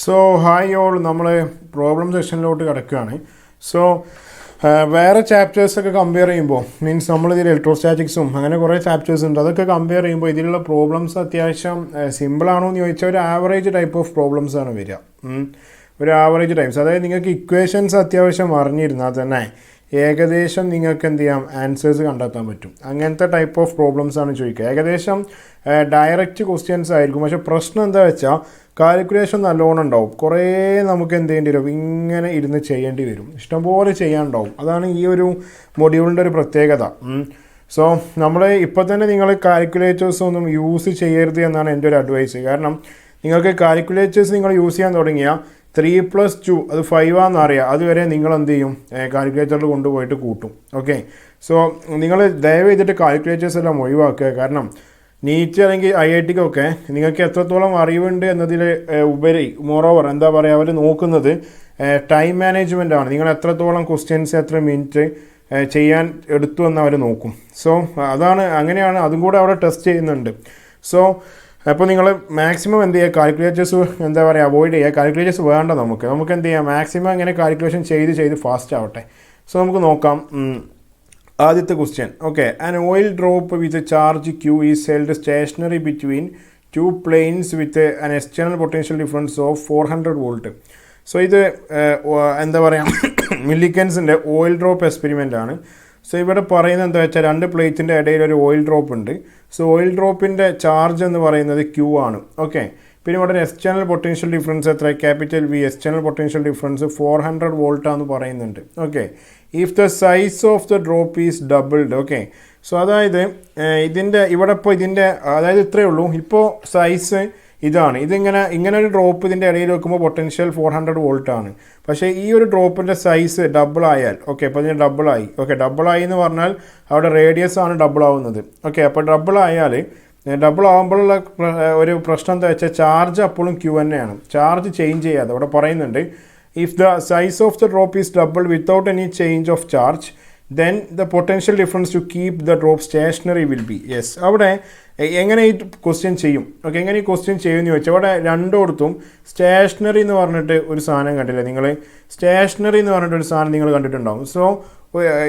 So hi all നമ്മൾ problem സെക്ഷനിലോട്ട് കിടക്കുകയാണ്. So വേറെ ചാപ്റ്റേഴ്സൊക്കെ കമ്പയർ ചെയ്യുമ്പോൾ മീൻസ് നമ്മളിതിൽ ഇലക്ട്രോസ്റ്റാറ്റിക്സും അങ്ങനെ കുറേ ചാപ്റ്റേഴ്സ് ഉണ്ട്. അതൊക്കെ കമ്പയർ ചെയ്യുമ്പോൾ ഇതിലുള്ള പ്രോബ്ലംസ് അത്യാവശ്യം സിമ്പിളാണോ എന്ന് ചോദിച്ചാൽ ഒരു ആവറേജ് ടൈപ്പ് ഓഫ് പ്രോബ്ലംസ് ആണ് വരിക. ഒരു ആവറേജ് ടൈപ്സ്, അതായത് നിങ്ങൾക്ക് ഇക്വേഷൻസ് അത്യാവശ്യം അറിഞ്ഞിരുന്നാൽ തന്നെ ഏകദേശം നിങ്ങൾക്ക് എന്ത് ചെയ്യാം, ആൻസേഴ്സ് കണ്ടെത്താൻ പറ്റും. അങ്ങനത്തെ ടൈപ്പ് ഓഫ് പ്രോബ്ലംസ് ആണ് ചോദിക്കുക. ഏകദേശം ഡയറക്റ്റ് ക്വസ്റ്റ്യൻസ് ആയിരിക്കും. പക്ഷേ പ്രശ്നം എന്താ വെച്ചാൽ കാൽക്കുലേഷൻ നല്ലോണം ഉണ്ടാവും. കുറേ നമുക്ക് എന്ത് ചെയ്യേണ്ടി വരും, ഇങ്ങനെ ഇരുന്ന് ചെയ്യേണ്ടി വരും, ഇഷ്ടംപോലെ ചെയ്യാനുണ്ടാവും. അതാണ് ഈ ഒരു മൊഡ്യൂളിൻ്റെ ഒരു പ്രത്യേകത. സോ നമ്മൾ ഇപ്പോൾ തന്നെ നിങ്ങൾ കാൽക്കുലേറ്റേഴ്സ് ഒന്നും യൂസ് ചെയ്യരുത് എന്നാണ് എൻ്റെ ഒരു അഡ്വൈസ്. കാരണം നിങ്ങൾക്ക് കാൽക്കുലേറ്റേഴ്സ് നിങ്ങൾ യൂസ് ചെയ്യാൻ തുടങ്ങിയാൽ 3+2 അത് 5 ആണെന്ന് അറിയാം. അതുവരെ നിങ്ങൾ എന്ത് ചെയ്യും, കാൽക്കുലേറ്ററിൽ കൊണ്ടുപോയിട്ട് കൂട്ടും. ഓക്കെ, സോ നിങ്ങൾ ദയവ് ചെയ്തിട്ട് കാൽക്കുലേറ്റേഴ്സ് എല്ലാം ഒഴിവാക്കുക. കാരണം നീറ്റ് അല്ലെങ്കിൽ IITക്കൊക്കെ നിങ്ങൾക്ക് എത്രത്തോളം അറിവുണ്ട് എന്നതിൽ ഉപരി മോറോവർ എന്താ പറയുക, അവർ നോക്കുന്നത് ടൈം മാനേജ്മെൻ്റ് ആണ്. നിങ്ങൾ എത്രത്തോളം ക്വസ്റ്റ്യൻസ് എത്ര മിനിറ്റ് ചെയ്യാൻ എടുത്തു എന്ന് അവർ നോക്കും. സോ അതാണ്, അങ്ങനെയാണ്, അതും കൂടെ അവിടെ ടെസ്റ്റ് ചെയ്യുന്നുണ്ട്. സോ അപ്പോൾ നിങ്ങൾ മാക്സിമം എന്ത് ചെയ്യുക, കാൽക്കുലേറ്റേഴ്സ് എന്താ പറയുക അവോയ്ഡ് ചെയ്യുക. കാൽക്കുലേറ്റേഴ്സ് വേണ്ട, നമുക്ക് എന്ത് ചെയ്യാം, മാക്സിമം അങ്ങനെ കാൽക്കുലേഷൻ ചെയ്ത് ഫാസ്റ്റ് ആവട്ടെ. സോ നമുക്ക് നോക്കാം. ആദ്യത്തെ question. Okay, an oil drop with charge Q is held stationary between 2 plains with an external potential difference of 400 volt. So ഇത് എന്താ പറയുക മില്ലിക്കൻസിൻ്റെ ഓയിൽ ഡ്രോപ്പ് എക്സ്പെരിമെൻ്റ് ആണ്. സോ ഇവിടെ പറയുന്നത് എന്താ വെച്ചാൽ 2 പ്ലേറ്റിൻ്റെ ഇടയിൽ ഒരു ഓയിൽ ഡ്രോപ്പ് ഉണ്ട്. സോ ഓയിൽ ഡ്രോപ്പിൻ്റെ ചാർജ് എന്ന് പറയുന്നത് Q ആണ്. ഓക്കെ, പിന്നെ ഇവിടെ എക്സ്റ്റേണൽ പൊട്ടൻഷ്യൽ ഡിഫറൻസ് എത്ര, capital V. External potential difference 400 വോൾട്ടാന്ന് പറയുന്നുണ്ട്. Okay, if the size of the drop is doubled. Okay, so അതായത് ഇവിടെ ഇപ്പോൾ അതായത് ഇത്രയേ ഉള്ളൂ. ഇപ്പോൾ സൈസ് ഇതാണ്. ഇങ്ങനെ ഒരു ഡ്രോപ്പ് ഇതിൻ്റെ ഇടയിൽ വെക്കുമ്പോൾ പൊട്ടൻഷ്യൽ 400 വോൾട്ടാണ്. പക്ഷേ ഈ ഒരു ഡ്രോപ്പിൻ്റെ സൈസ് ഡബിൾ ആയാൽ, ഓക്കെ, അപ്പോൾ ഇതിന് ഡബിളായി. ഓക്കെ, ഡബിളായി എന്ന് പറഞ്ഞാൽ അവിടെ റേഡിയസ് ആണ് ഡബിൾ ആവുന്നത്. ഓക്കെ, അപ്പോൾ ഡബിൾ ആകുമ്പോഴുള്ള ഒരു പ്രശ്നം എന്താ വെച്ചാൽ ചാർജ് അപ്പോഴും Q തന്നെയാണ്, ചാർജ് ചേഞ്ച് ചെയ്യാതെ. അവിടെ പറയുന്നുണ്ട് if the size of the drop is double without any change of charge then the potential difference to keep the drop stationary will be. Yes, അവിടെ എങ്ങനെ ഈ ക്വസ്റ്റ്യൻ ചെയ്യും. ഓക്കെ, എങ്ങനെ ഈ ക്വസ്റ്റ്യൻ ചെയ്യുമെന്ന് ചോദിച്ചാൽ അവിടെ രണ്ടിടത്തും സ്റ്റേഷനറി എന്ന് പറഞ്ഞിട്ട് ഒരു സാധനം കണ്ടില്ലേ നിങ്ങൾ, സ്റ്റേഷനറി എന്ന് പറഞ്ഞിട്ട് ഒരു സാധനം നിങ്ങൾ കണ്ടിട്ടുണ്ടാവും. സോ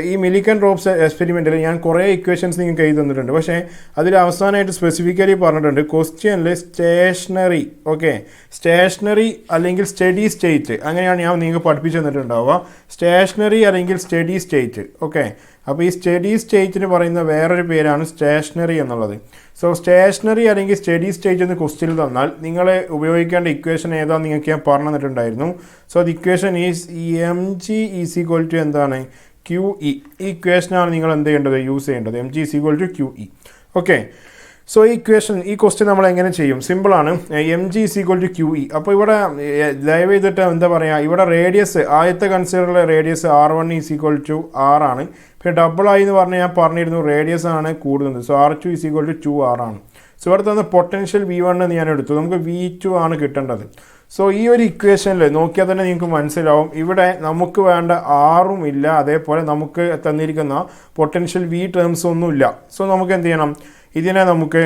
ഈ മില്ലിക്കൻ ഡ്രോപ്സ് എക്സ്പെരിമെൻറ്റിൽ ഞാൻ കുറേ ഇക്വേഷൻസ് നിങ്ങൾക്ക് എഴുതി തന്നിട്ടുണ്ട്. പക്ഷേ അതിൽ അവസാനമായിട്ട് സ്പെസിഫിക്കലി പറഞ്ഞിട്ടുണ്ട് ക്വസ്റ്റ്യനിൽ സ്റ്റേഷനറി. ഓക്കെ, സ്റ്റേഷനറി അല്ലെങ്കിൽ സ്റ്റഡി സ്റ്റേറ്റ്, അങ്ങനെയാണ് ഞാൻ നിങ്ങൾക്ക് പഠിപ്പിച്ചു തന്നിട്ടുണ്ടാവുക. സ്റ്റേഷനറി അല്ലെങ്കിൽ സ്റ്റഡി സ്റ്റേറ്റ്. ഓക്കെ, അപ്പോൾ ഈ സ്റ്റഡി സ്റ്റേറ്റിന് പറയുന്ന വേറൊരു പേരാണ് സ്റ്റേഷനറി എന്നുള്ളത്. സോ സ്റ്റേഷനറി അല്ലെങ്കിൽ സ്റ്റഡി സ്റ്റേറ്റ് എന്ന് ക്വസ്റ്റ്യൻ തന്നാൽ നിങ്ങൾ ഉപയോഗിക്കേണ്ട ഇക്വേഷൻ ഏതാണെന്ന് നിങ്ങൾക്ക് ഞാൻ പറഞ്ഞു തന്നിട്ടുണ്ടായിരുന്നു. സോ അത് equation is mg is equal to എന്താണ്, QE. ഈ ഇക്വേഷനാണ് നിങ്ങൾ എന്ത് ചെയ്യേണ്ടത്, യൂസ് ചെയ്യേണ്ടത്. mg is equal to QE. Okay, so ഈ ക്വസ്റ്റ്യൻ നമ്മൾ എങ്ങനെ ചെയ്യും, സിമ്പിളാണ്. mg is equal to QE. അപ്പോൾ ഇവിടെ ദയവ് ചെയ്തിട്ട് എന്താ പറയുക, ഇവിടെ റേഡിയസ് ആദ്യത്തെ കൺസിഡറുള്ള radius R1 is equal to R ആണ്. പിന്നെ ഡബിളായി എന്ന് പറഞ്ഞാൽ ഞാൻ പറഞ്ഞിരുന്നു റേഡിയസ് ആണ് കൂടുന്നത്. So R2 is equal to 2R ആണ്. സോ ഇവിടെ തന്ന പൊട്ടൻഷ്യൽ V1 എന്ന് ഞാൻ എടുത്തു, നമുക്ക് V2 ആണ് കിട്ടേണ്ടത്. സോ ഈ ഒരു ഇക്വേഷനിൽ നോക്കിയാൽ തന്നെ നിങ്ങൾക്ക് മനസ്സിലാവും ഇവിടെ നമുക്ക് വേണ്ട ആറും ഇല്ല, അതേപോലെ നമുക്ക് തന്നിരിക്കുന്ന പൊട്ടൻഷ്യൽ V ടേംസ് ഒന്നുമില്ല. സോ നമുക്ക് എന്ത് ചെയ്യണം, ഇതിനെ നമുക്ക്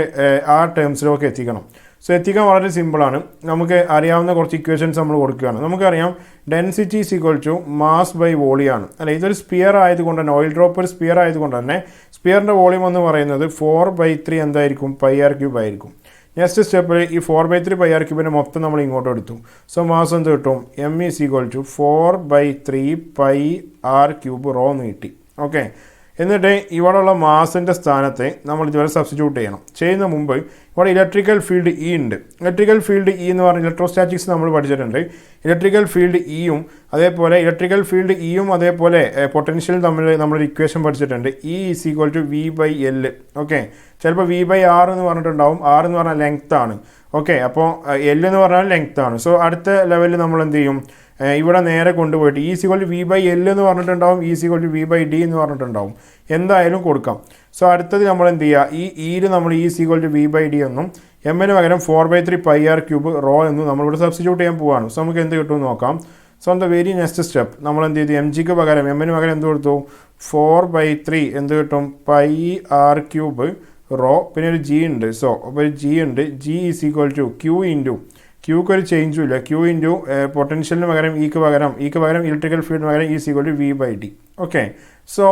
ആ ടേംസിലൊക്കെ എത്തിക്കണം. സോ എത്തിക്കാൻ വളരെ സിമ്പിളാണ്. നമുക്ക് അറിയാവുന്ന കുറച്ച് ഇക്വേഷൻസ് നമ്മൾ കൊടുക്കുകയാണ്. നമുക്കറിയാം density is equal to mass by volume ആണ്. അല്ല, ഇതൊരു സ്പിയർ ആയതുകൊണ്ട് തന്നെ, ഓയിൽ ഡ്രോപ്പ് ഒരു സ്പിയർ ആയതുകൊണ്ട് തന്നെ സ്പിയറിൻ്റെ വോളിയം എന്ന് പറയുന്നത് 4/3 എന്തായിരിക്കും, πr³ ആയിരിക്കും. നെക്സ്റ്റ് സ്റ്റെപ്പിൽ ഈ 4/3 πr³ മൊത്തം നമ്മൾ ഇങ്ങോട്ട് എടുത്തു. സോ മാസ് എന്ത് കിട്ടും, m is equal to 4/3 πr³ rho എന്ന് കിട്ടി. ഓക്കെ, എന്നിട്ട് ഇവിടെയുള്ള മാസിൻ്റെ സ്ഥാനത്ത് നമ്മൾ ഇതുവരെ സബ്സ്റ്റിറ്റ്യൂട്ട് ചെയ്യണം. ചെയ്യുന്ന മുമ്പ് ഇവിടെ ഇലക്ട്രിക്കൽ ഫീൽഡ് E ഉണ്ട്. ഇലക്ട്രിക്കൽ ഫീൽഡ് E എന്ന് പറഞ്ഞാൽ ഇലക്ട്രോസ്റ്റാറ്റിക്സ് നമ്മൾ പഠിച്ചിട്ടുണ്ട്. ഇലക്ട്രിക്കൽ ഫീൽഡ് Eയും അതേപോലെ പൊട്ടൻഷ്യൽ തമ്മിൽ നമ്മളൊരു ഇക്വേഷൻ പഠിച്ചിട്ടുണ്ട്. E is equal to V/L. Okay, ചിലപ്പോൾ V/R എന്ന് പറഞ്ഞിട്ടുണ്ടാവും. R എന്ന് പറഞ്ഞാൽ ലെങ്ത് ആണ്. ഓക്കെ, അപ്പോൾ L എന്ന് പറഞ്ഞാൽ ലെങ്ത് ആണ്. സോ അടുത്ത ലെവലിൽ നമ്മൾ എന്ത് ചെയ്യും, ഇവിടെ നേരെ കൊണ്ടുപോയിട്ട് E is equal to V/L എന്ന് പറഞ്ഞിട്ടുണ്ടാവും, E is equal to V/D എന്ന് പറഞ്ഞിട്ടുണ്ടാവും. എന്തായാലും കൊടുക്കാം. സോ അടുത്തത് നമ്മൾ എന്ത് ചെയ്യുക, ഈ E നമ്മൾ E is equal to V/D എന്നും എമ്മിന് പകരം 4/3 πr³ റോ എന്നും നമ്മളിവിടെ സബ്സ്റ്റിറ്റ്യൂട്ട് ചെയ്യാൻ പോവാണ്. സോ നമുക്ക് എന്ത് കിട്ടുമെന്ന് നോക്കാം. So on the very next step നമ്മൾ എന്ത് ചെയ്തു, mgക്ക് പകരം എമ്മിന് പകരം എന്ത് കൊടുത്തു, 4/3 എന്ത് കിട്ടും, πr³ റോ, പിന്നെ ഒരു G ഉണ്ട്. സോ അപ്പോൾ ഒരു G ഉണ്ട്. G is equal to Q ക്യൂക്ക് ഒരു ചേഞ്ചും ഇല്ല. ക്യൂ ഇൻറ്റു പൊട്ടൻഷ്യലിന് പകരം ഇക്ക് പകരം ഇലക്ട്രിക്കൽ ഫീൽഡിന് പകരം is equal to V/d. Okay, so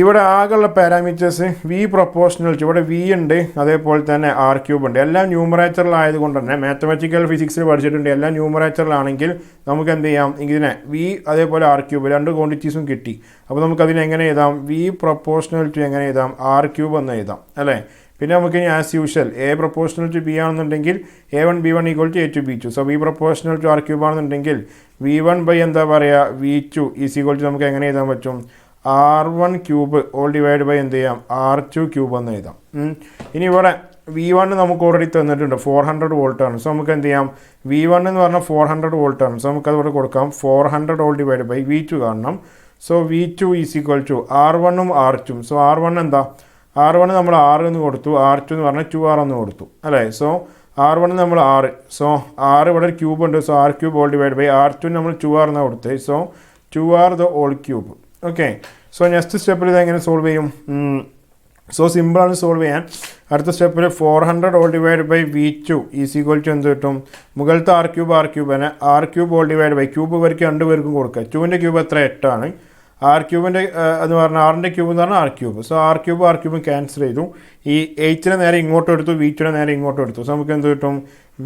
ഇവിടെ ആകെയുള്ള പാരാമീറ്റേഴ്സ് വി പ്രൊപ്പോർഷണൽ ടു, ഇവിടെ വി ഉണ്ട്, അതേപോലെ തന്നെ R³ ഉണ്ട്. എല്ലാം ന്യൂമറേറ്ററിലായതുകൊണ്ട് തന്നെ മാത്തമാറ്റിക്കൽ ഫിസിക്സിൽ പഠിച്ചിട്ടുണ്ട്. എല്ലാം ന്യൂമറേറ്ററിലാണെങ്കിൽ നമുക്ക് എന്ത് ചെയ്യാം, ഇതിനെ വി അതേപോലെ R³ രണ്ട് ക്വാണ്ടിറ്റീസും കിട്ടി. അപ്പോൾ നമുക്കതിനെ എങ്ങനെ എഴുതാം, വി പ്രൊപ്പോർഷണൽ ടു എങ്ങനെ എഴുതാം, R³ എന്ന് എഴുതാം അല്ലേ. പിന്നെ നമുക്ക് ഇനി as usual A proportional to B ആണെന്നുണ്ടെങ്കിൽ A1 B1 equal to A2 B2. So V proportional to R³ ആണെന്നുണ്ടെങ്കിൽ V1 എന്താ പറയുക V2 ഈസ് ഈക്വൽ ടു നമുക്ക് എങ്ങനെ എഴുതാൻ പറ്റും, R1³ ഓൾ ഡിവൈഡ് ബൈ എന്ത് ചെയ്യാം R2³ എന്ന് എഴുതാം. ഇനി ഇവിടെ V1 നമുക്ക് ഓൾറെഡി തന്നിട്ടുണ്ട് 400 വോൾട്ടാണ്. സോ നമുക്ക് എന്ത് ചെയ്യാം, V1 എന്ന് പറഞ്ഞാൽ 400 വോൾട്ടാണ്. സോ നമുക്കത് ഇവിടെ കൊടുക്കാം 400 ഓൾ ഡിവൈഡ് ബൈ V2 കാണണം. So V2 is equal to R1ഉം R2. സോ R1 എന്താ, R1 നമ്മൾ 6 എന്ന് കൊടുത്തു, R2 എന്ന് പറഞ്ഞാൽ 2R എന്ന് കൊടുത്തു അല്ലേ. സോ R1 നമ്മൾ 6, സോ 6 ഇവിടെ ഒരു ക്യൂബ് ഉണ്ട്. So R³ all divide by R2 നമ്മൾ 2R എന്നാണ് കൊടുത്തത്. So 2R the all cube. Okay, so next സ്റ്റെപ്പിൽ ഇത് എങ്ങനെ സോൾവ് ചെയ്യും, സോ സിമ്പിളാണ് സോൾവ് ചെയ്യാൻ. അടുത്ത സ്റ്റെപ്പിൽ 400 all divide by V2 is equal to എന്ത് കിട്ടും, മുകളിലത്തെ R³ തന്നെ R³ all divide by cube വരയ്ക്ക് രണ്ട് പേർക്കും കൊടുക്കുക. 2ൻ്റെ ക്യൂബ് എത്ര 8 ആണ്, R³ എന്ന് പറഞ്ഞാൽ 6ൻ്റെ ക്യൂബ് എന്ന് പറഞ്ഞാൽ R³. സോ R³ ക്യാൻസൽ ചെയ്തു. ഈ 8നെ നേരെ ഇങ്ങോട്ട് എടുത്തു, V2നെ നേരെ ഇങ്ങോട്ട് എടുത്തു. സോ നമുക്ക് എന്ത് കിട്ടും,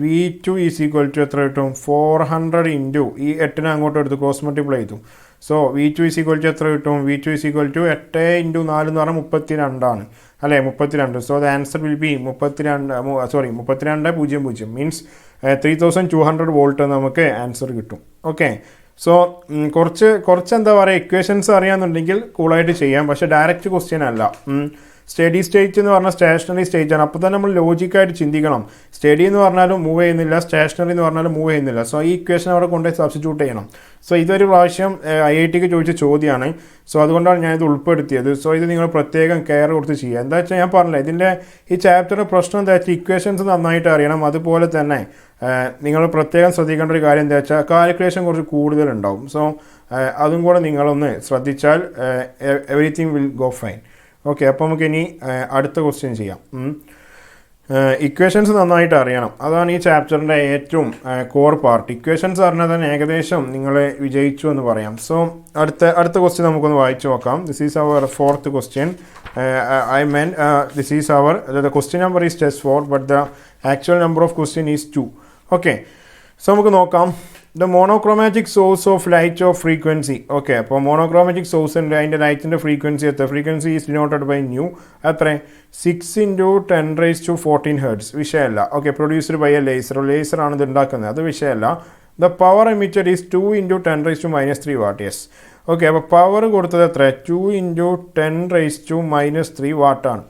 V2 ഈസ് ഈക്വൽ ടു എത്ര കിട്ടും, 400 ഇൻറ്റു ഈ 8നെ അങ്ങോട്ട് എടുത്തു ക്രോസ് മൾട്ടിപ്ലൈ ചെയ്തു. So V2 is equal to എത്ര കിട്ടും, V2 is equal to 8 into 4 എന്ന് പറഞ്ഞാൽ 32 ആണ് അല്ലേ, 32. So the answer will be 32.00 means 3200 volt നമുക്ക് ആൻസർ കിട്ടും. ഓക്കെ, സോ കുറച്ച് എന്താ പറയുക, ഇക്വേഷൻസ് അറിയാമെന്നുണ്ടെങ്കിൽ കൂളായിട്ട് ചെയ്യാം. പക്ഷേ ഡയറക്റ്റ് ക്വസ്റ്റ്യൻ അല്ല. സ്റ്റഡി സ്റ്റേറ്റ് എന്ന് പറഞ്ഞാൽ സ്റ്റേഷനറി സ്റ്റേറ്റ് ആണ്. അപ്പോൾ തന്നെ നമ്മൾ ലോജിക്കായിട്ട് ചിന്തിക്കണം. സ്റ്റഡി എന്ന് പറഞ്ഞാലും മൂവ് ചെയ്യുന്നില്ല, സ്റ്റേഷനറി എന്ന് പറഞ്ഞാലും മൂവ് ചെയ്യുന്നില്ല. സോ ഈ ഇക്വേഷൻ അവിടെ കൊണ്ടുപോയി സബ്സ്റ്റിറ്റ്യൂട്ട് ചെയ്യണം. സോ ഇതൊരു പ്രാവശ്യം IITക്ക് ചോദിച്ച ചോദ്യമാണ്. സോ അതുകൊണ്ടാണ് ഞാനിത് ഉൾപ്പെടുത്തിയത്. സോ ഇത് നിങ്ങൾ പ്രത്യേകം കെയർ കൊടുത്ത് ചെയ്യുക. എന്താ വെച്ചാൽ ഞാൻ പറഞ്ഞില്ല, ഇതിൻ്റെ ഈ ചാപ്റ്ററിൻ്റെ പ്രശ്നം എന്താ വെച്ചാൽ ഇക്വേഷൻസ് നന്നായിട്ട് അറിയണം. അതുപോലെ തന്നെ നിങ്ങൾ പ്രത്യേകം ശ്രദ്ധിക്കേണ്ട ഒരു കാര്യം എന്താ വെച്ചാൽ കാൽക്കുലേഷൻ കുറച്ച് കൂടുതലുണ്ടാവും. സോ അതും കൂടെ നിങ്ങളൊന്ന് ശ്രദ്ധിച്ചാൽ everything will go fine. Okay, അപ്പോൾ നമുക്ക് ഇനി അടുത്ത ക്വസ്റ്റ്യൻ ചെയ്യാം. ഇക്വേഷൻസ് നന്നായിട്ട് അറിയണം, അതാണ് ഈ ചാപ്റ്ററിൻ്റെ ഏറ്റവും കോർ പാർട്ട്. ഇക്വേഷൻസ് അറിഞ്ഞാൽ തന്നെ ഏകദേശം നിങ്ങൾ വിജയിച്ചു എന്ന് പറയാം. സോ അടുത്ത ക്വസ്റ്റ്യൻ നമുക്കൊന്ന് വായിച്ചു നോക്കാം. This is our 4th question. the question number is just 4 but the actual number of question is 2. Okay, so നമുക്ക് നോക്കാം. The monochromatic source of light of frequency. Okay, അപ്പോൾ മോണോക്രോമാറ്റിക് സോഴ്സ് ഉണ്ട്, അതിൻ്റെ ലൈറ്റിൻ്റെ ഫ്രീക്വൻസി എത്ര, frequency is denoted by nu. എത്ര, 6 × 10⁻14 hertz. വിഷയമല്ല. Okay, produced by a ലേസറാണ് ഇത് ഉണ്ടാക്കുന്നത്, അത് വിഷയമല്ല. The power emitted is 2 × 10⁻³ watt. Yes. Okay, അപ്പോൾ പവർ കൊടുത്തത് എത്ര, 2 × 10⁻³ വാട്ടാണ്.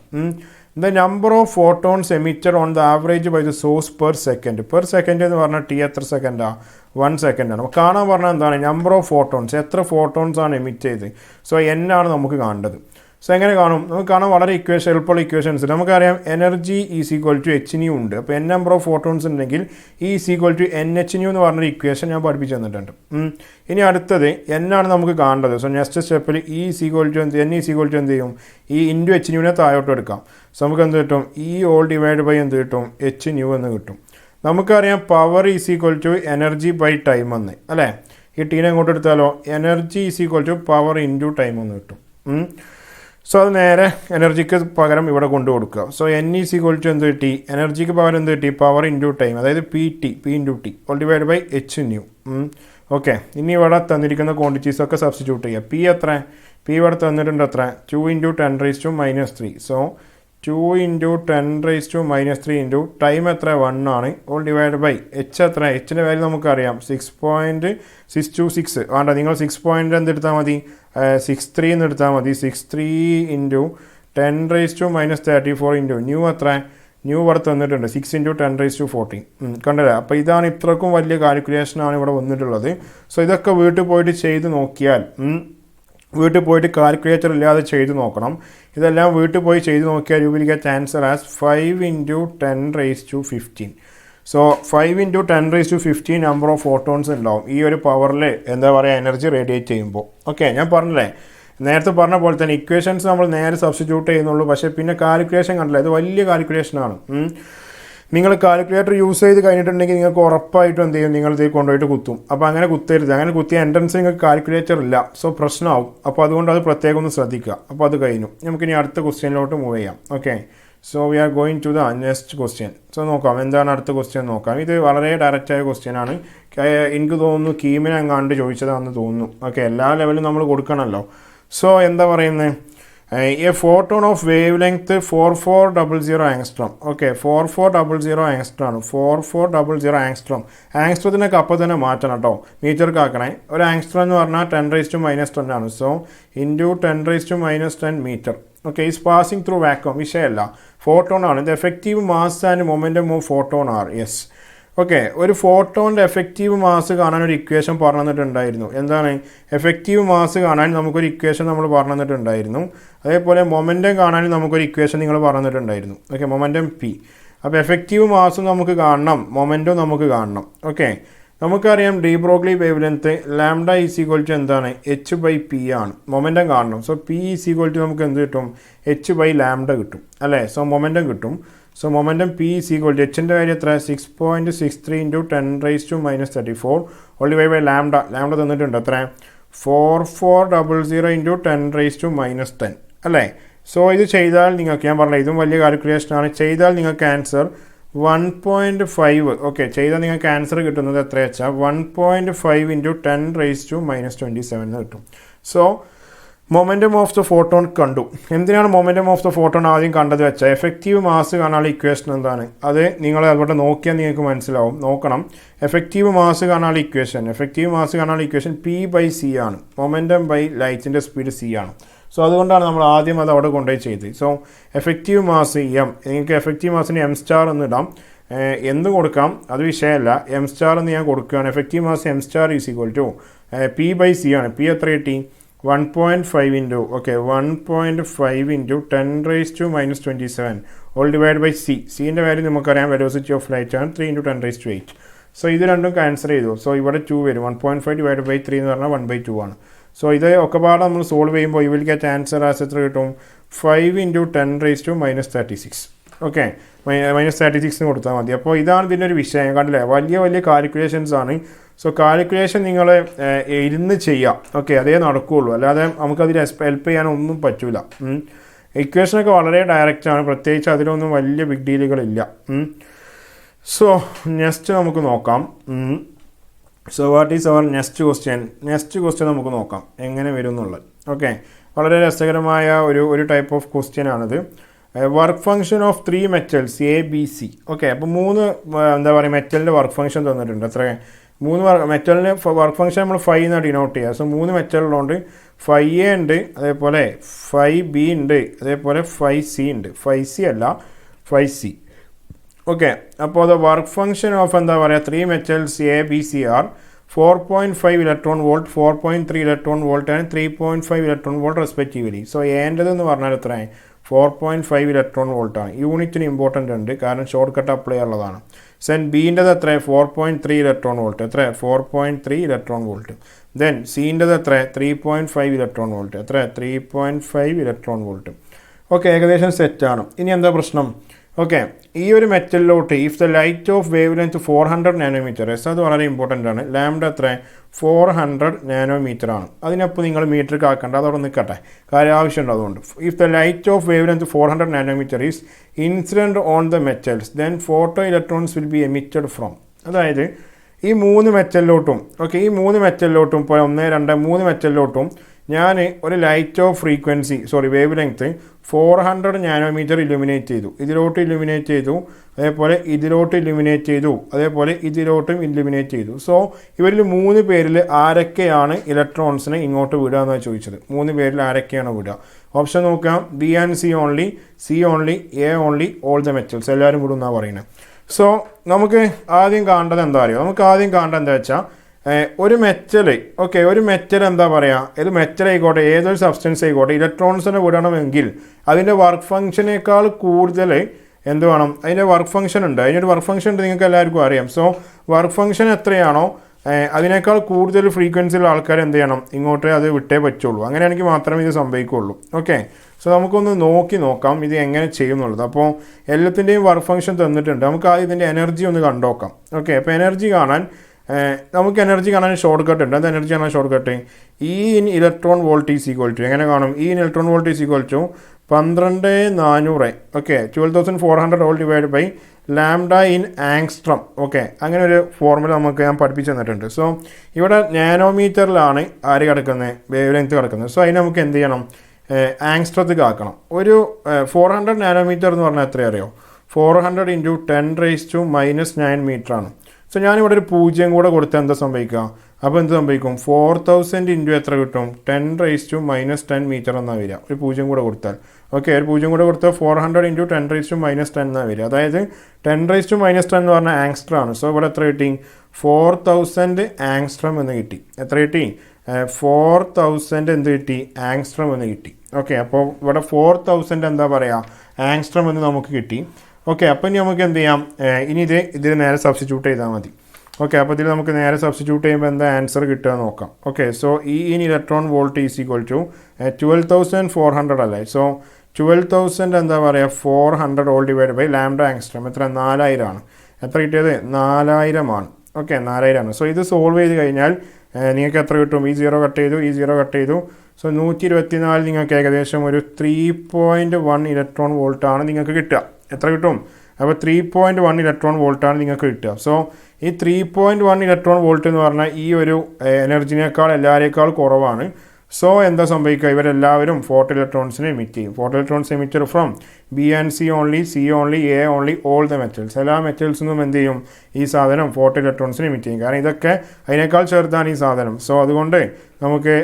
The number of photons emitted on the average by the source per second. Per second എന്ന് പറഞ്ഞാൽ T എത്ര സെക്കൻഡാണ്, 1 സെക്കൻഡാണ്. അപ്പോൾ കാണാൻ പറഞ്ഞാൽ എന്താണ്, നമ്പർ ഓഫ് ഫോട്ടോൺസ്, എത്ര ഫോട്ടോൺസ് ആണ് എമിറ്റ് ചെയ്ത്. സോ N ആണ് നമുക്ക് കാണേണ്ടത്. സോ എങ്ങനെ കാണും, നമുക്ക് കാണാൻ വളരെ എളുപ്പമുള്ള ഇക്വേഷൻസ്. നമുക്കറിയാം energy is equal to hν ഉണ്ട്. അപ്പോൾ N നമ്പർ ഓഫ് ഫോട്ടോൺസ് ഉണ്ടെങ്കിൽ E ഈസ് ഈക്വൽ ടു Nhν എന്ന് പറഞ്ഞൊരു ഇക്വേഷൻ ഞാൻ പഠിപ്പിച്ചു തന്നിട്ടുണ്ട്. ഇനി അടുത്തത് N ആണ് നമുക്ക് കാണേണ്ടത്. സോ നെക്സ്റ്റ് സ്റ്റെപ്പിൽ N ഈസ് ഈക്വൽ ടു എന്ത് ചെയ്യും, ഈ ഇൻറ്റു hν താഴോട്ട് എടുക്കാം. സോ നമുക്ക് എന്ത് കിട്ടും, E ഓൾ ഡിവൈഡ് ബൈ എന്ത് കിട്ടും, hν എന്ന് കിട്ടും. നമുക്കറിയാം power is equal to energy by time എന്ന് അല്ലേ. ഈ ടീനെ അങ്ങോട്ട് എടുത്താലോ, energy is equal to power into time എന്ന് കിട്ടും. സോ അത് നേരെ എനർജിക്ക് പകരം ഇവിടെ കൊണ്ടു കൊടുക്കുക. So N is equal to എന്ത് കിട്ടി, എനർജിക്ക് പകരം എന്ത് കിട്ടി, പവർ ഇൻറ്റു ടൈം, അതായത് P into T all divide by hν. Okay, ഇനി ഇവിടെ തന്നിരിക്കുന്ന ക്വാണ്ടിറ്റീസൊക്കെ സബ്സ്റ്റിറ്റ്യൂട്ട് ചെയ്യുക. P എത്ര, P ഇവിടെ തന്നിട്ടുണ്ട് എത്ര, 2 × 10⁻³ സോ 2 × 10⁻³ ഇൻറ്റു ടൈം എത്ര, 1 ആണ് ഓൾ ഡിവൈഡ് ബൈ h എത്ര, hൻ്റെ വാല്യൂ നമുക്കറിയാം 6.626. വേണ്ട, നിങ്ങൾ 6 എന്തെടുത്താൽ മതി, 63 എന്ന് എടുത്താൽ മതി. 63 × 10⁻34 ഇൻറ്റു ന്യൂ എത്ര, ന്യൂ ഇവിടെ തന്നിട്ടുണ്ട് 6 × 10⁻14. കണ്ടല്ലേ. അപ്പോൾ ഇതാണ് ഇത്രക്കും വലിയ കാൽക്കുലേഷനാണ് ഇവിടെ വന്നിട്ടുള്ളത്. സോ ഇതൊക്കെ വീട്ടിൽ പോയിട്ട് ചെയ്ത് നോക്കിയാൽ, വീട്ടിൽ പോയിട്ട് കാൽക്കുലേറ്റർ ഇല്ലാതെ ചെയ്ത് നോക്കണം. ഇതെല്ലാം വീട്ടിൽ പോയി ചെയ്ത് നോക്കിയാൽ U will get answer as 5 × 10⁻15. So 5 × 10⁻15 number of photons ഉണ്ടാവും ഈ ഒരു പവറിൽ എന്താ പറയുക, എനർജി റേഡിയേറ്റ് ചെയ്യുമ്പോൾ. ഓക്കെ, ഞാൻ പറഞ്ഞില്ലേ നേരത്തെ പറഞ്ഞ പോലെ തന്നെ ഇക്വേഷൻസ് നമ്മൾ നേരെ സബ്സ്റ്റിറ്റ്യൂട്ട് ചെയ്യുന്നുള്ളൂ. പക്ഷേ പിന്നെ കാൽക്കുലേഷൻ കണ്ടില്ല, ഇത് വലിയ കാൽക്കുലേഷനാണ്. നിങ്ങൾ കാൽക്കുലേറ്റർ യൂസ് ചെയ്ത് കഴിഞ്ഞിട്ടുണ്ടെങ്കിൽ നിങ്ങൾക്ക് ഉറപ്പായിട്ടും എന്ത് ചെയ്യും, നിങ്ങൾ ഇത് കൊണ്ടുപോയിട്ട് കുത്തും. അപ്പോൾ അങ്ങനെ കുത്തരുത്. അങ്ങനെ കുത്തിയ എൻട്രൻസ് നിങ്ങൾക്ക് കാൽക്കുലേറ്റർ ഇല്ല, സോ പ്രശ്നമാവും. അപ്പോൾ അതുകൊണ്ട് അത് പ്രത്യേകം ഒന്ന് ശ്രദ്ധിക്കുക. അപ്പോൾ അത് കഴിഞ്ഞു. നമുക്കിനി അടുത്ത ക്വസ്റ്റ്യനിലോട്ട് മൂവ് ചെയ്യാം. Okay, so we are going to the next question. So നോക്കാം എന്താണ് അടുത്ത ക്വസ്റ്റ്യൻ നോക്കാം. ഇത് വളരെ ഡയറക്റ്റായ ക്വസ്റ്റ്യനാണ്. എനിക്ക് തോന്നുന്നു കീമിനെ അങ്ങാണ്ട് ചോദിച്ചതാണെന്ന് തോന്നുന്നു. ഓക്കെ, എല്ലാ ലെവലും നമ്മൾ കൊടുക്കണമല്ലോ. സോ എന്താ പറയുന്നത്, a photon of wave length 4400 angstrom. Okay, 4400 angstrom. 4400 angstrom. ആങ്സ്ട്രോത്തിനൊക്കെ അപ്പോൾ തന്നെ മാറ്റണം കേട്ടോ, മീറ്റർക്ക് ആക്കണേ. ഒരു ആങ്സ്ട്രോം എന്ന് പറഞ്ഞാൽ 10⁻⁻10 ആണ്. So into 10⁻⁻10 metre. Okay, is passing through vacuum. വിഷയമല്ല, ഫോട്ടോൺ ആണ്. ഇത് effective mass and momentum of photon are. Yes. Okay, ഒരു ഫോട്ടോണിൻ്റെ എഫക്റ്റീവ് മാസ് കാണാൻ ഒരു ഇക്വേഷൻ പറഞ്ഞു തന്നിട്ടുണ്ടായിരുന്നു. എന്താണ് എഫക്റ്റീവ് മാസ് കാണാൻ നമുക്കൊരു ഇക്വേഷൻ നമ്മൾ പറഞ്ഞു തന്നിട്ടുണ്ടായിരുന്നു. അതേപോലെ മൊമെൻറ്റം കാണാൻ നമുക്കൊരു ഇക്വേഷൻ നിങ്ങൾ പറഞ്ഞു തന്നിട്ടുണ്ടായിരുന്നു. Okay, momentum p. അപ്പോൾ എഫക്റ്റീവ് മാസും നമുക്ക് കാണണം, മൊമെൻറ്റും നമുക്ക് കാണണം. ഓക്കെ, നമുക്കറിയാം de Broglie wavelength lambda is equal to എന്താണ്, h/p ആണ്. മൊമെൻറ്റം കാണണം. So p is equal to നമുക്ക് എന്ത് കിട്ടും, h/λ കിട്ടും അല്ലേ. സോ മൊമെൻറ്റം കിട്ടും. So momentum p is equal to എച്ചിൻ്റെ കാര്യം എത്ര, 6.63 × 10⁻⁻34 whole divide by lambda. Lambda തന്നിട്ടുണ്ട് എത്ര, 4400 × 10⁻10 അല്ലേ. സോ ഇത് ചെയ്താൽ നിങ്ങൾക്ക്, ഞാൻ പറഞ്ഞില്ല ഇതും വലിയ കാൽക്കുലേഷനാണ്, ചെയ്താൽ നിങ്ങൾക്ക് ആൻസർ 1.5. ഓക്കെ, ചെയ്താൽ നിങ്ങൾക്ക് ആൻസർ കിട്ടുന്നത് എത്ര വെച്ചാൽ 1.5 × 10⁻27 എന്ന് കിട്ടും. So momentum of the photon കണ്ടു. എന്തിനാണ് മൊമെൻറ്റം ഓഫ് ദ ഫോട്ടോൺ ആദ്യം കണ്ടത് വെച്ചാൽ എഫക്റ്റീവ് മാസ് കാണാനുള്ള ഇക്വേഷൻ എന്താണ്, അത് നിങ്ങൾ അവിടെ നോക്കിയാൽ നിങ്ങൾക്ക് മനസ്സിലാവും. നോക്കണം, എഫക്റ്റീവ് മാസ് കാണാനുള്ള ഇക്വേഷൻ, എഫക്റ്റീവ് മാസ് കാണാനുള്ള ഇക്വേഷൻ P/c ആണ്. മൊമെൻറ്റം ബൈ ലൈറ്റിൻ്റെ സ്പീഡ് c ആണ്. സോ അതുകൊണ്ടാണ് നമ്മൾ ആദ്യം അത് അവിടെ കൊണ്ടുപോയി ചെയ്തത്. സോ എഫക്റ്റീവ് മാസ് എം, നിങ്ങൾക്ക് എഫക്റ്റീവ് മാസിന് m സ്റ്റാർ എന്ന് ഇടാം, എന്ത് കൊടുക്കാം, അത് വിഷയമല്ല. m സ്റ്റാർ എന്ന് ഞാൻ കൊടുക്കുകയാണ്. Effective mass m star is equal to P/c ആണ്. പി എത്ര കിട്ടി, 1.5 into 1.5 into 10⁻⁻27 whole divide by c. സിൻ്റെ വാല്യൂ നമുക്കറിയാം, വെലോസിറ്റി ഓഫ് ലൈറ്റ് ആണ് 3 × 10⁻8. സോ ഇത് രണ്ടും ക്യാൻസൽ ചെയ്തു. സോ ഇവിടെ 2 വരും. 1.5 ഡിവൈഡ് ബൈ 3 എന്ന് പറഞ്ഞാൽ 1/2 ആണ്. സോ ഇത് ഒക്കെ പാടെ നമ്മൾ സോൾവ് ചെയ്യുമ്പോൾ U will get answer as എത്ര കിട്ടും, 5 × 10⁻⁻36. ഓക്കെ, -36 കൊടുത്താൽ മതി. അപ്പോൾ ഇതാണ് ഇതിൻ്റെ ഒരു വിഷയം. കണ്ടില്ലേ, വലിയ വലിയ കാൽക്കുലേഷൻസ് ആണ്. സോ കാൽക്കുലേഷൻ നിങ്ങൾ ഇരുന്ന് ചെയ്യാം. ഓക്കെ, അതേ നടക്കുകയുള്ളൂ, അല്ലാതെ നമുക്കതിൽ ഹെൽപ്പ് ചെയ്യാനൊന്നും പറ്റില്ല. ഇക്വേഷനൊക്കെ വളരെ ഡയറക്റ്റാണ്, പ്രത്യേകിച്ച് അതിലൊന്നും വലിയ ബിഗ് ഡീലുകളില്ല. സോ നെക്സ്റ്റ് നമുക്ക് നോക്കാം. So what is our next question. Next question നമുക്ക് നോക്കാം എങ്ങനെ വരും എന്നുള്ളത്. ഓക്കെ, വളരെ രസകരമായ ഒരു ടൈപ്പ് ഓഫ് ക്വസ്റ്റ്യൻ ആണിത്. Work function of 3 metals ABC. ഓക്കെ, അപ്പോൾ 3 എന്താ പറയുക മെറ്റലിൻ്റെ വർക്ക് ഫംഗ്ഷൻ തന്നിട്ടുണ്ട്. എത്ര, 3 മെറ്റലിന് വർക്ക് ഫംഗ്ഷൻ നമ്മൾ 5 എന്നാണ് ഡിനോട്ട് ചെയ്യുക. സോ 3 മെറ്റലുള്ളതുകൊണ്ട് 5A ഉണ്ട്, അതേപോലെ 5B ഉണ്ട്, അതേപോലെ 5C ഉണ്ട്. 5C അല്ല 5C. ഓക്കെ, അപ്പോൾ അത് വർക്ക് ഫംഗ്ഷൻ ഓഫ് എന്താ പറയുക 3 metals ABC are 4.5 electron volt, 4.3 electron volt and 3.5 electron volt respectively. So ഏൻ്റെതെന്ന് പറഞ്ഞാൽ എത്രയാണ്, 4.5 ഇലക്ട്രോൺ വോൾട്ടാണ്. യൂണിറ്റിന് ഇമ്പോർട്ടൻ്റ് ഉണ്ട്, കാരണം ഷോർട്ട് കട്ട് അപ്ലൈ ഉള്ളതാണ്. സെൻ ബീൻ്റെത് എത്ര, 4.3 ഇലക്ട്രോൺ വോൾട്ട്. എത്ര, 4.3 ഇലക്ട്രോൺ വോൾട്ട്. ദെൻ സീൻ്റെത് എത്ര, 3.5 ഇലക്ട്രോൺ വോൾട്ട്. എത്ര, 3.5 ഇലക്ട്രോൺ വോൾട്ട്. ഓക്കെ, ഏകദേശം സെറ്റാണ്. ഇനി എന്താ പ്രശ്നം, ഓക്കെ, ഈ ഒരു മെറ്റലിലോട്ട് if the light of wave length 400 nanometre, അത് വളരെ ഇമ്പോർട്ടൻ്റ് ആണ്. ലാംഡ എത്ര, 400 നാനോമീറ്റർ ആണ്. അതിനപ്പോൾ നിങ്ങൾ മീറ്റർ ആക്കേണ്ട, അതവിടെ നിൽക്കട്ടെ, കാര്യം ആവശ്യമുണ്ട്. അതുകൊണ്ട് if the light of wave length 400 nanometre is incident on the metals then photo electrons will be emitted from. അതായത് ഈ 3 മെറ്റലിലോട്ടും, ഓക്കെ, ഈ 3 മെറ്റലിലോട്ടും ഇപ്പോൾ 1, 2, 3 മെറ്റലിലോട്ടും ഞാൻ ഒരു light of frequency wave length 400 nanometre illuminate ചെയ്തു. ഇതിലോട്ട് ഇലുമിനേറ്റ് ചെയ്തു, അതേപോലെ ഇതിലോട്ട് ഇലുമിനേറ്റ് ചെയ്തു, അതേപോലെ ഇതിലോട്ടും ഇലുമിനേറ്റ് ചെയ്തു. സോ ഇവരിൽ 3 പേരിൽ ആരൊക്കെയാണ് ഇലക്ട്രോൺസിനെ ഇങ്ങോട്ട് വിടുക എന്നാണ് ചോദിച്ചത്. 3 പേരിൽ ആരൊക്കെയാണ് വിടുക? ഓപ്ഷൻ നോക്കാം, B and C only, C only, A only, all the metals, എല്ലാവരും വിടും എന്നാണ് പറയുന്നത്. സോ നമുക്ക് ആദ്യം കാണേണ്ടത് എന്താ പറയുക, നമുക്ക് ആദ്യം കാണേണ്ടത് എന്താ വെച്ചാൽ ഒരു മെറ്റൽ, ഓക്കെ, ഒരു മെറ്റൽ എന്താ പറയുക, ഏത് മെറ്റൽ ആയിക്കോട്ടെ, ഏതൊരു സബ്സ്റ്റൻസ് ആയിക്കോട്ടെ, ഇലക്ട്രോൺസിനെ വിടണമെങ്കിൽ അതിൻ്റെ വർക്ക് ഫംഗ്ഷനേക്കാൾ കൂടുതൽ എന്ത് വേണം, അതിൻ്റെ വർക്ക് ഫംഗ്ഷൻ ഉണ്ട്. അതിനൊരു വർക്ക് ഫംഗ്ഷൻ ഉണ്ട്, നിങ്ങൾക്ക് എല്ലാവർക്കും അറിയാം. സോ വർക്ക് ഫംഗ്ഷൻ എത്രയാണോ അതിനേക്കാൾ കൂടുതൽ ഫ്രീക്വൻസിയുള്ള ആൾക്കാർ എന്ത് ചെയ്യണം, ഇങ്ങോട്ട് അത് വിട്ടേ പറ്റുള്ളൂ. അങ്ങനെയാണെങ്കിൽ മാത്രമേ ഇത് സംഭവിക്കുകയുള്ളൂ. ഓക്കെ, സോ നമുക്കൊന്ന് നോക്കാം ഇത് എങ്ങനെ ചെയ്യുന്നുള്ളത്. അപ്പോൾ എല്ലാത്തിൻ്റെയും വർക്ക് ഫംഗ്ഷൻ തന്നിട്ടുണ്ട്. നമുക്ക് ആദ്യം ഇതിൻ്റെ എനർജി ഒന്ന് കണ്ടുനോക്കാം. ഓക്കെ, അപ്പോൾ എനർജി കാണാൻ ഷോർട്ട് കട്ട് ഉണ്ട്. അത് എനർജി കാണാൻ shortcut E in electron volt is equal to, എങ്ങനെ കാണും, E in electron volt is equal to 12400, okay, 12400 all divide by lambda in angstrom. Okay, അങ്ങനെ ഒരു ഫോർമുല ഞാൻ പഠിപ്പിച്ചു തന്നിട്ടുണ്ട്. സോ ഇവിടെ നാനോമീറ്ററിലാണ് ആര് കിടക്കുന്നത്, വേവ് ലെങ്ത് കിടക്കുന്നത്. സോ അതിന് നമുക്ക് എന്ത് ചെയ്യണം, ആങ്സ്ട്രത്തേക്ക് ആക്കണം. ഒരു 400 നാനോമീറ്റർ എന്ന് പറഞ്ഞാൽ എത്ര അറിയോ, 400 × 10⁻⁻9 മീറ്ററാണ്. സോ ഞാനിവിടെ ഒരു 0 കൂടെ കൊടുത്താൽ എന്താ സംഭവിക്കുക, അപ്പോൾ എന്ത് സംഭവിക്കും, 4000 × എത്ര കിട്ടും, 10⁻10 മീറ്റർ എന്നാണ് വരിക, ഒരു 0 കൂടെ കൊടുത്താൽ. ഓക്കെ, ഒരു 0 കൂടെ കൊടുത്താൽ 400 × 10⁻10 എന്നാണ് വരിക. അതായത് 10⁻10 എന്ന് പറഞ്ഞാൽ ആങ്സ്ട്രാണ്. സോ ഇവിടെ എത്ര കിട്ടി, 4000 ആങ്സ്ട്രം എന്ന് കിട്ടി. എത്ര കിട്ടി, 4000 എന്ത് കിട്ടി, ആങ്സ്ട്രം എന്ന് കിട്ടി. ഓക്കെ, അപ്പോൾ ഇവിടെ 4000 എന്താ പറയുക, ആങ്സ്ട്രം എന്ന് നമുക്ക് കിട്ടി. ഓക്കെ, അപ്പോൾ ഇനി നമുക്ക് എന്ത് ചെയ്യാം, ഇനി ഇതിൽ നേരെ സബ്സ്റ്റിറ്റ്യൂട്ട് ചെയ്താൽ മതി. ഓക്കെ, അപ്പോൾ ഇതിൽ നമുക്ക് നേരെ സബ്സ്റ്റിറ്റ്യൂട്ട് ചെയ്യുമ്പോൾ എന്താ ആൻസർ കിട്ടുക നോക്കാം. Okay, so E in electron volt is equal to 12400 അല്ലേ. സോ 12000 എന്താ പറയുക, 400 all divide by lambda angstrom എത്ര, 4000 ആണ്. എത്ര കിട്ടിയത്, 4000 ആണ്. ഓക്കെ, 4000 ആണ്. സോ ഇത് സോൾവ് ചെയ്ത് കഴിഞ്ഞാൽ നിങ്ങൾക്ക് എത്ര കിട്ടും, ഈ 0 കട്ട് ചെയ്തു. സോ 124 നിങ്ങൾക്ക് ഏകദേശം ഒരു 3.1 ഇലക്ട്രോൺ വോൾട്ടാണ് നിങ്ങൾക്ക് കിട്ടുക. എത്ര കിട്ടും, അപ്പോൾ 3.1 ഇലക്ട്രോൺ വോൾട്ടാണ് നിങ്ങൾക്ക് കിട്ടുക. സോ ഈ 3.1 ഇലക്ട്രോൺ വോൾട്ട് എന്ന് പറഞ്ഞാൽ ഈ ഒരു എനർജിനേക്കാൾ എല്ലാവരേക്കാൾ കുറവാണ്. സോ എന്താ സംഭവിക്കുക, ഇവരെല്ലാവരും ഫോട്ടോ ഇലക്ട്രോൺസിനെ എമിറ്റ് ചെയ്യും. Photo electrons emitted from B and C only, C only, A only, all the metals. എല്ലാ മെറ്റൽസിൽ നിന്നും എന്ത് ചെയ്യും, ഈ സാധനം ഫോട്ടോ ഇലക്ട്രോൺസിനെ എമിറ്റ് ചെയ്യും. കാരണം ഇതൊക്കെ അതിനേക്കാൾ ചെറുതാണ് ഈ സാധനം. സോ അതുകൊണ്ട് നമുക്ക്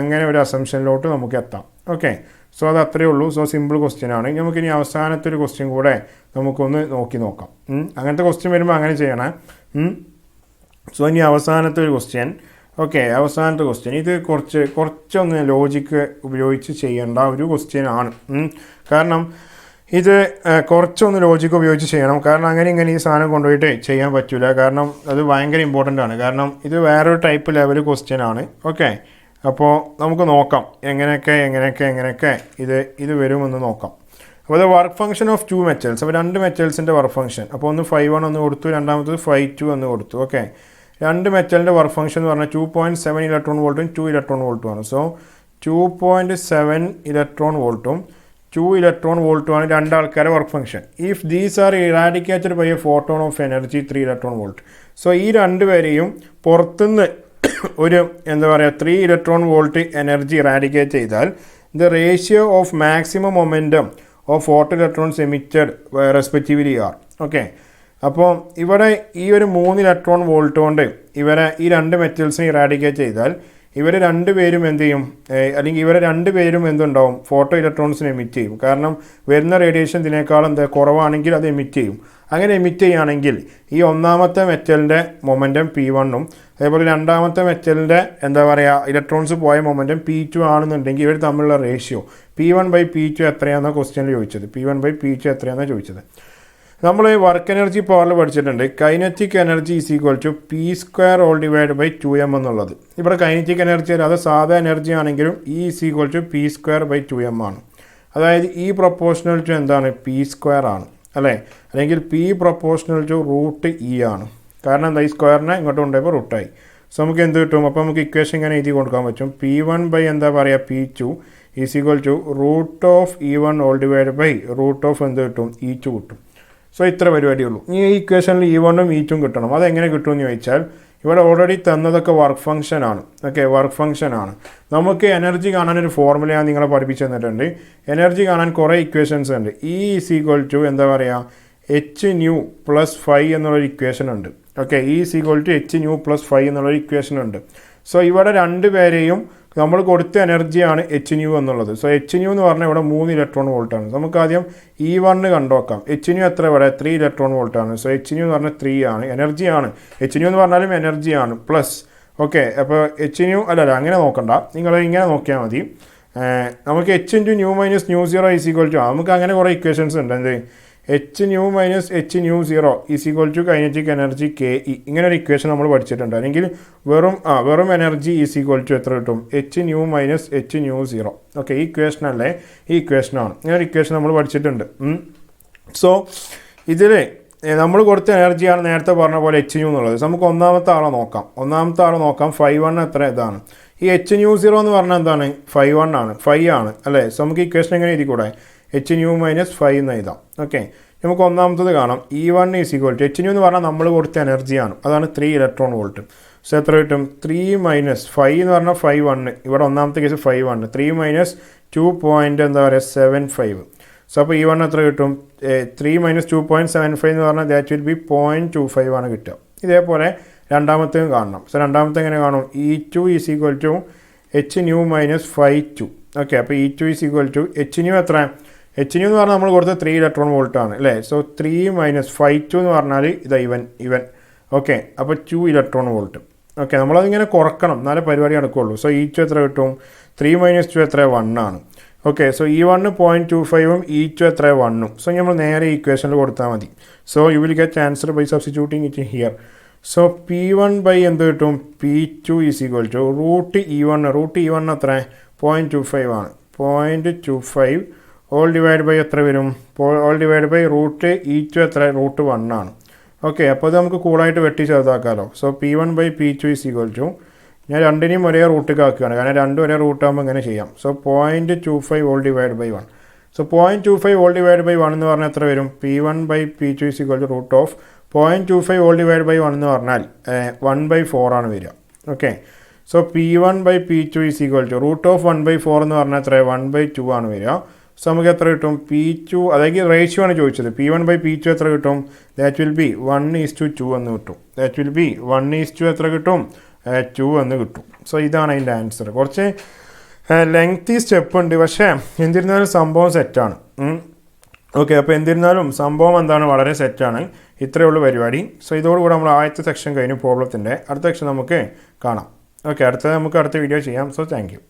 അങ്ങനെ ഒരു അസംഷനിലോട്ട് നമുക്ക് എത്താം. ഓക്കെ, സോ അത് അത്രയേ ഉള്ളൂ. സോ സിമ്പിൾ ക്വസ്റ്റ്യൻ ആണ്. നമുക്കിനി അവസാനത്തെ ഒരു ക്വസ്റ്റ്യൻ കൂടെ നമുക്കൊന്ന് നോക്കാം. അങ്ങനത്തെ ക്വസ്റ്റ്യൻ വരുമ്പോൾ അങ്ങനെ ചെയ്യണേ. സോ ഇനി അവസാനത്തെ ഒരു ക്വസ്റ്റ്യൻ. ഓക്കെ, അവസാനത്തെ ക്വസ്റ്റ്യൻ ഇത് കുറച്ചൊന്ന് ലോജിക്ക് ഉപയോഗിച്ച് ചെയ്യേണ്ട ഒരു ക്വസ്റ്റ്യൻ ആണ്. കാരണം ഇത് കുറച്ചൊന്ന് ലോജിക്ക് ഉപയോഗിച്ച് ചെയ്യണം. കാരണം അങ്ങനെ ഈ സാധനം കൊണ്ടുപോയിട്ട് ചെയ്യാൻ പറ്റില്ല. കാരണം അത് ഭയങ്കര ഇമ്പോർട്ടൻ്റ് ആണ്. കാരണം ഇത് വേറൊരു ടൈപ്പ് ലെവൽ ക്വസ്റ്റ്യൻ ആണ്. ഓക്കെ, അപ്പോൾ നമുക്ക് നോക്കാം എങ്ങനെയൊക്കെ ഇത് വരുമെന്ന് നോക്കാം. അപ്പോൾ ഇത് വർക്ക് ഫംഗ്ഷൻ ഓഫ് 2 മെറ്റൽസ്. അപ്പോൾ 2 മെറ്റൽസിൻ്റെ വർക്ക് ഫംഗ്ഷൻ. അപ്പോൾ ഒന്ന് 5 എന്ന് കൊടുത്തു, രണ്ടാമത്തത് 5 എന്ന് കൊടുത്തു. ഓക്കെ, 2 മെറ്റലിൻ്റെ വർക്ക് ഫംഗ്ഷൻ എന്ന് പറഞ്ഞാൽ 2.7 ഇലക്ട്രോൺ വോൾട്ടും 2 ഇലക്ട്രോൺ വോൾട്ടും ആണ്. സോ 2.7 ഇലക്ട്രോൺ വോൾട്ടും 2 ഇലക്ട്രോൺ വോൾട്ടുമാണ് 2 ആൾക്കാരുടെ work function. If these are eradicated by a photon of energy 3 electron volt. So ഈ 2 പേരെയും പുറത്തുനിന്ന് ഒരു എന്താ പറയുക 3 ഇലക്ട്രോൺ വോൾട്ട് എനർജി ഇറാഡിക്കേറ്റ് ചെയ്താൽ the ratio of maximum momentum of photo electrons emitted respectively are. Okay, അപ്പോൾ ഇവിടെ ഈ ഒരു 3 ഇലക്ട്രോൺ വോൾട്ട് കൊണ്ട് ഈ 2 മെറ്റൽസിനെ ഇറാഡിക്കേറ്റ് ചെയ്താൽ ഇവർ 2 പേരും എന്ത് ചെയ്യും, അല്ലെങ്കിൽ ഇവർ 2 പേരും എന്തുണ്ടാവും, ഫോട്ടോ ഇലക്ട്രോൺസിനെ എമിറ്റ് ചെയ്യും. കാരണം വരുന്ന റേഡിയേഷൻ ഇതിനേക്കാളും കുറവാണെങ്കിൽ അത് എമിറ്റ് ചെയ്യും. അങ്ങനെ എമിറ്റ് ചെയ്യുകയാണെങ്കിൽ ഈ ഒന്നാമത്തെ മെറ്റലിൻ്റെ മൊമെൻറ്റം P1 അതേപോലെ രണ്ടാമത്തെ മെറ്റലിൻ്റെ എന്താ പറയുക ഇലക്ട്രോൺസ് പോയ മൊമെൻറ്റം P2 ആണെന്നുണ്ടെങ്കിൽ ഇവർ തമ്മിലുള്ള റേഷ്യോ P1/P2 എത്രയാണെന്നാണ് ക്വസ്റ്റ്യനിൽ ചോദിച്ചത്. P1/P2 എത്രയാണെന്നാണ് ചോദിച്ചത്. നമ്മൾ വർക്ക് എനർജി പവറിൽ പഠിച്ചിട്ടുണ്ട് kinetic energy is equal to P² all divide by 2m എന്നുള്ളത്. ഇവിടെ കൈനറ്റിക് എനർജി അത് സാധാ എനർജി ആണെങ്കിലും E is equal to P²/2m ആണ്. അതായത് E പ്രൊപ്പോർഷണൽ ടു എന്താണ്, P² ആണ് അല്ലേ, അല്ലെങ്കിൽ P പ്രൊപ്പോർഷണൽ ടു √E ആണ്. കാരണം എന്താ, ഈ സ്ക്വയറിനെ ഇങ്ങോട്ട് കൊണ്ടുപോയപ്പോൾ റൂട്ടായി. സോ നമുക്ക് എന്ത് കിട്ടും, അപ്പോൾ നമുക്ക് ഇക്വേഷൻ ഇങ്ങനെ എഴുതി കൊടുക്കാൻ പറ്റും. P1 എന്താ പറയുക P2 is equal to √E1 all divide by √ എന്ത് കിട്ടും, E2 കിട്ടും. സോ ഇത്ര പരിപാടിയുള്ളൂ. ഈ ഇക്വേഷനിൽ E1ഉം E2ഉം കിട്ടണം. അതെങ്ങനെ കിട്ടുമെന്ന് ചോദിച്ചാൽ ഇവിടെ ഓൾറെഡി തന്നതൊക്കെ വർക്ക് ഫംഗ്ഷൻ ആണ്. ഓക്കെ, വർക്ക് ഫംഗ്ഷൻ ആണ്. നമുക്ക് എനർജി കാണാനൊരു ഫോർമുല ഞാൻ നിങ്ങളെ പഠിപ്പിച്ചു തന്നിട്ടുണ്ട്. എനർജി കാണാൻ കുറേ ഇക്വേഷൻസ് ഉണ്ട്. E ഈസ് ഈക്വൽ ടു എന്താ പറയുക hν + φ എന്നുള്ളൊരു ഇക്വേഷൻ ഉണ്ട്. Okay, E is equal to hν + φ എന്നുള്ളൊരു ഇക്വേഷൻ ഉണ്ട്. സോ ഇവിടെ 2 പേരെയും നമ്മൾ കൊടുത്ത എനർജിയാണ് hν എന്നുള്ളത്. സോ hν എന്ന് പറഞ്ഞാൽ ഇവിടെ 3 ഇലക്ട്രോൺ വോൾട്ടാണ്. നമുക്ക് ആദ്യം E1 കണ്ടുനോക്കാം. hν എത്ര ഇവിടെ 3 ഇലക്ട്രോൺ വോൾട്ടാണ്. സോ hν എന്ന് പറഞ്ഞാൽ 3 ആണ്, എനർജിയാണ്. hν എന്ന് പറഞ്ഞാലും എനർജിയാണ് പ്ലസ്. ഓക്കെ, അപ്പോൾ hν അല്ലല്ല അങ്ങനെ നോക്കണ്ട, നിങ്ങൾ ഇങ്ങനെ നോക്കിയാൽ മതി. നമുക്ക് h × ν - ν0 ഈസ് ഈക്വൽ ടു നമുക്ക് അങ്ങനെ കുറേ ഇക്വേഷൻസ് ഉണ്ട്. എന്ത് h nu minus h nu zero is equal to kinetic energy K E. ഇങ്ങനെ ഒരു ഇക്വേഷൻ നമ്മൾ പഠിച്ചിട്ടുണ്ട്. അല്ലെങ്കിൽ വെറും എനർജി ഈസ് ഈക്വൽ ടു എത്ര കിട്ടും? H nu minus h nu zero. Okay, ഈ ഇക്വേഷൻ അല്ലേ? ഈ ഇക്വേഷനാണ്. ഇങ്ങനെ ഒരു ഇക്വേഷൻ നമ്മൾ പഠിച്ചിട്ടുണ്ട്. സോ ഇതിൽ നമ്മൾ കൊടുത്ത എനർജിയാണ് നേരത്തെ പറഞ്ഞ പോലെ എച്ച് ന്യൂ എന്നുള്ളത്. നമുക്ക് ഒന്നാമത്തെ ആളെ നോക്കാം. 5 എത്ര ഇതാണ്. ഈ എച്ച് ന്യൂ സീറോ എന്ന് പറഞ്ഞാൽ എന്താണ്? 5 ആണ്, 5 ആണ് അല്ലേ? സോ നമുക്ക് ഇക്വേഷൻ എങ്ങനെ എഴുതിക്കൂടെ? എച്ച് ന്യൂ മൈനസ് 5 എന്ന് എഴുതാം. ഓക്കെ, നമുക്ക് ഒന്നാമത്തത് കാണാം. E1 is equal to h nu എന്ന് പറഞ്ഞാൽ നമ്മൾ കൊടുത്ത എനർജിയാണ്, അതാണ് 3 ഇലക്ട്രോൺ വോൾട്ട്. സോ എത്ര കിട്ടും? 3 മൈനസ് 5 എന്ന് പറഞ്ഞാൽ 5 ഇവിടെ ഒന്നാമത്തെ കേസ് 5 3 മൈനസ് 2.75. സോ അപ്പോൾ E1 എത്ര കിട്ടും? 3 മൈനസ് 2.75 എന്ന് പറഞ്ഞാൽ ദാറ്റ് വിൽ ബി 0.25 ആണ് കിട്ടുക. ഇതേപോലെ രണ്ടാമത്തേയും കാണണം. സോ രണ്ടാമത്തെ എങ്ങനെ കാണും? E2 is equal to h nu minus 5 okay, അപ്പോൾ E2 is equal to h nu എത്ര? എച്ച് ന്യൂ എന്ന് പറഞ്ഞാൽ നമ്മൾ കൊടുത്ത 3 ഇലക്ട്രോൺ വോൾട്ട് ആണ് അല്ലേ? സോ 3 മൈനസ് 5 എന്ന് പറഞ്ഞാൽ ഇതാ ഇവൻ ഓക്കെ, അപ്പോൾ 2 ഇലക്ട്രോൺ വോൾട്ട്. ഓക്കെ, നമ്മളതിങ്ങനെ കുറക്കണം, എന്നാലേ പരിപാടി നടക്കുകയുള്ളൂ. സോ E2 എത്ര കിട്ടും? 3 മൈനസ് 2 എത്ര? 1 ആണ്. ഓക്കെ, സോ E1 0.25 E2 എത്ര? 1. സോ നമ്മൾ നേരെ ഇക്വേഷനിൽ കൊടുത്താൽ മതി. So you will get answer by substituting it here. So P1 by എന്ത് കിട്ടും? P2 is equal to root E1 എത്ര? 0.25 ആണ്. 0.25 ഓൾ ഡിവൈഡ് ബൈ എത്ര വരും? All divide by root E2 എത്ര? റൂട്ട് 1 ആണ്. ഓക്കെ, അപ്പോൾ ഇത് നമുക്ക് കൂളായിട്ട് വെട്ടി ചെറുതാക്കാമല്ലോ. So P1 by P2 is equal to, ഞാൻ രണ്ടിനെയും ഒരേ റൂട്ടിൽ ആക്കുകയാണ്, കാരണം രണ്ടും ഒരേ റൂട്ടാകുമ്പോൾ ഇങ്ങനെ ചെയ്യാം. So 0.25 all divide by 1. So 0.25 all divide by 1 എന്ന് പറഞ്ഞാൽ എത്ര വരും? P1 by P2 is equal to root of 0.25 all divide by 1 എന്ന് പറഞ്ഞാൽ 1/4 ആണ് വരിക. Okay, so P1 by P2 is equal to root of 1/4 എന്ന് പറഞ്ഞാൽ എത്ര? 1/2 ആണ് വരിക. സോ നമുക്ക് എത്ര കിട്ടും? P2, അതായത് റേഷ്യോ ആണ് ചോദിച്ചത്. P1 ബൈ P2 എത്ര കിട്ടും? ദാറ്റ് വിൽ ബി 1:2 എന്ന് കിട്ടും. ദാറ്റ് വിൽ ബി 1:2 എത്ര കിട്ടും? 2 എന്ന് കിട്ടും. സോ ഇതാണ് അതിൻ്റെ ആൻസർ. കുറച്ച് ലെങ്തി സ്റ്റെപ്പ് ഉണ്ട്, പക്ഷേ എന്തിരുന്നാലും സംഭവം സെറ്റാണ്. ഓക്കെ, അപ്പോൾ എന്തിരുന്നാലും സംഭവം എന്താണ്? വളരെ സെറ്റാണ്. ഇത്രയേ ഉള്ളൂ പരിപാടി. സോ ഇതോടുകൂടി നമ്മൾ ആദ്യത്തെ സെക്ഷൻ കഴിഞ്ഞു പ്രോബ്ലത്തിൻ്റെ. അടുത്ത സെക്ഷൻ നമുക്ക് കാണാം. ഓക്കെ, നമുക്ക് അടുത്ത വീഡിയോ ചെയ്യാം. So thank you.